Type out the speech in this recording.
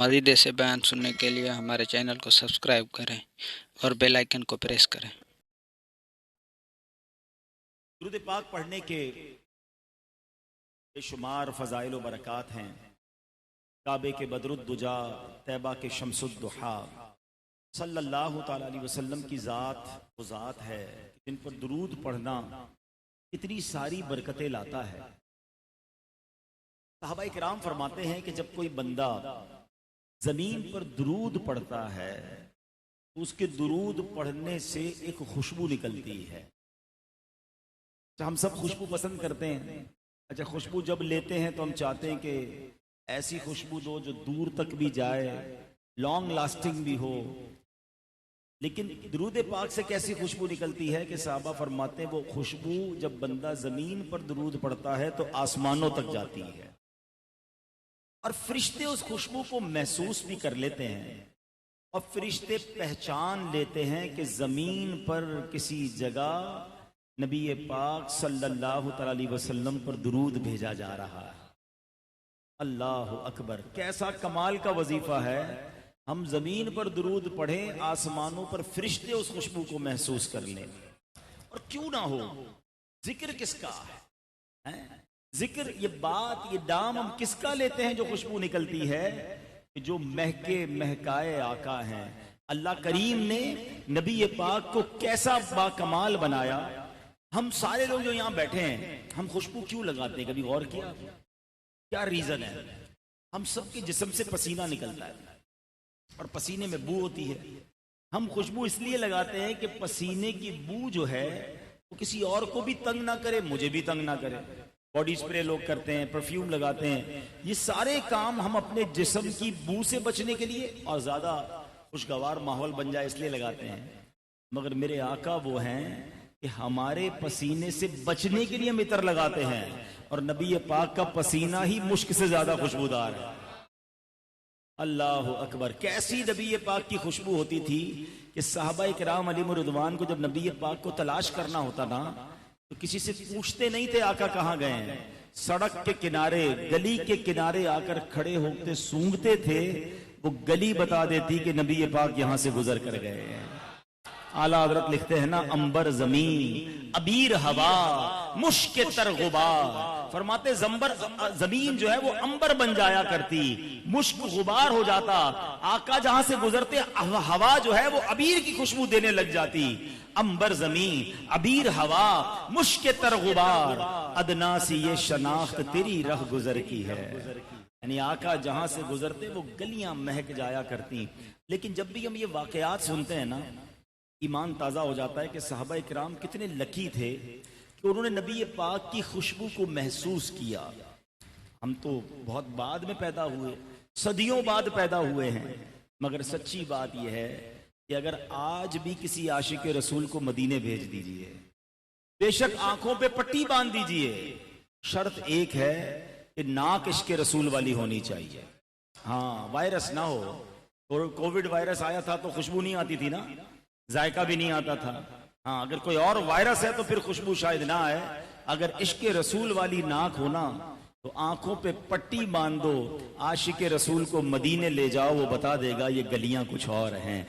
مزید ایسے بیان سننے کے لیے ہمارے چینل کو سبسکرائب کریں اور بیل آئیکن کو پریس کریں۔ درود پاک پڑھنے کے بے شمار فضائل و برکات ہیں۔ کعبے کے بدر الدجا، طیبہ کے شمس الضحیٰ، صلی اللہ تعالی علیہ وسلم کی ذات وہ ذات ہے جن پر درود پڑھنا اتنی ساری برکتیں لاتا ہے۔ صحابہ کرام فرماتے ہیں کہ جب کوئی بندہ زمین پر درود پڑھتا ہے تو اس کے درود پڑھنے سے ایک خوشبو نکلتی ہے۔ ہم سب خوشبو پسند کرتے ہیں۔ اچھا، خوشبو جب لیتے ہیں تو ہم چاہتے ہیں کہ ایسی خوشبو دو جو دور تک بھی جائے، لانگ لاسٹنگ بھی ہو۔ لیکن درود پاک سے کیسی خوشبو نکلتی ہے کہ صحابہ فرماتے ہیں وہ خوشبو جب بندہ زمین پر درود پڑھتا ہے تو آسمانوں تک جاتی ہے، اور فرشتے اس خوشبو کو محسوس بھی کر لیتے ہیں، اور فرشتے پہچان لیتے ہیں کہ زمین پر کسی جگہ نبی پاک صلی اللہ علیہ وسلم پر درود بھیجا جا رہا ہے۔ اللہ اکبر، کیسا کمال کا وظیفہ ہے۔ ہم زمین پر درود پڑھیں، آسمانوں پر فرشتے اس خوشبو کو محسوس کر لیں۔ اور کیوں نہ ہو، ذکر کس کا ہے؟ ذکر، یہ بات، یہ نام ہم کس کا لیتے ہیں جو خوشبو نکلتی ہے؟ جو مہکے مہکائے آقا ہیں۔ اللہ کریم نے نبی پاک کو کیسا با کمال بنایا۔ ہم سارے لوگ جو یہاں بیٹھے ہیں، ہم خوشبو کیوں لگاتے ہیں؟ کبھی غور کیا؟ کیا ریزن ہے؟ ہم سب کے جسم سے پسینہ نکلتا ہے اور پسینے میں بو ہوتی ہے۔ ہم خوشبو اس لیے لگاتے ہیں کہ پسینے کی بو جو ہے وہ کسی اور کو بھی تنگ نہ کرے، مجھے بھی تنگ نہ کرے۔ باڈی سپرے لوگ کرتے ہیں، پرفیوم لگاتے ہیں، یہ سارے کام ہم اپنے جسم کی بو سے بچنے کے لیے اور زیادہ خوشگوار ماحول بن جائے اس لیے لگاتے ہیں۔ مگر میرے آقا وہ ہیں کہ ہمارے پسینے سے بچنے کے لیے ہم عطر لگاتے ہیں، اور نبی پاک کا پسینہ ہی مشک سے زیادہ خوشبودار ہے۔ اللہ اکبر، کیسی نبی پاک کی خوشبو ہوتی تھی کہ صحابہ کرام علیہم رضوان کو جب نبی پاک کو تلاش کرنا ہوتا نا تو کسی سے پوچھتے نہیں تھے آقا کہاں گئے ہیں۔ سڑک کے کنارے، گلی کے کنارے آ کر کھڑے ہوتے سونگتے تھے، وہ گلی بتا دیتی کہ نبی پاک یہاں سے گزر کر گئے ہیں۔ اعلیٰ حضرت لکھتے ہیں نا، امبر زمین، ابیر ہوا، مشک تر غبار۔ فرماتے زمین جو ہے وہ امبر بن جایا کرتی، مشک غبار ہو جاتا، آقا جہاں سے گزرتے ہوا جو ہے وہ ابیر کی خوشبو دینے لگ جاتی۔ امبر زمین، ابیر ہوا، مشک تر غبار، ادنا سی یہ شناخت تیری رہ گزر کی ہے۔ یعنی آقا جہاں سے گزرتے وہ گلیاں مہک جایا کرتی۔ لیکن جب بھی ہم یہ واقعات سنتے ہیں نا، ایمان تازہ ہو جاتا ہے کہ صحابہ کرام کتنے لکی تھے کہ انہوں نے نبی پاک کی خوشبو کو محسوس کیا۔ ہم تو بہت بعد میں پیدا ہوئے، صدیوں بعد پیدا ہوئے ہیں، مگر سچی بات یہ ہے کہ اگر آج بھی کسی عاشق رسول کو مدینے بھیج دیجئے، بے شک آنکھوں پہ پٹی باندھ دیجئے، شرط ایک ہے کہ ناک عشق رسول والی ہونی چاہیے۔ ہاں، وائرس نہ ہو۔ کووڈ وائرس آیا تھا تو خوشبو نہیں آتی تھی نا، ذائقہ بھی نہیں آتا تھا۔ ہاں، اگر کوئی اور وائرس ہے تو پھر خوشبو شاید نہ آئے۔ اگر عشق رسول والی ناک ہونا تو آنکھوں پہ پٹی باندھو، عاشق رسول کو مدینے لے جاؤ، وہ بتا دے گا یہ گلیاں کچھ اور ہیں۔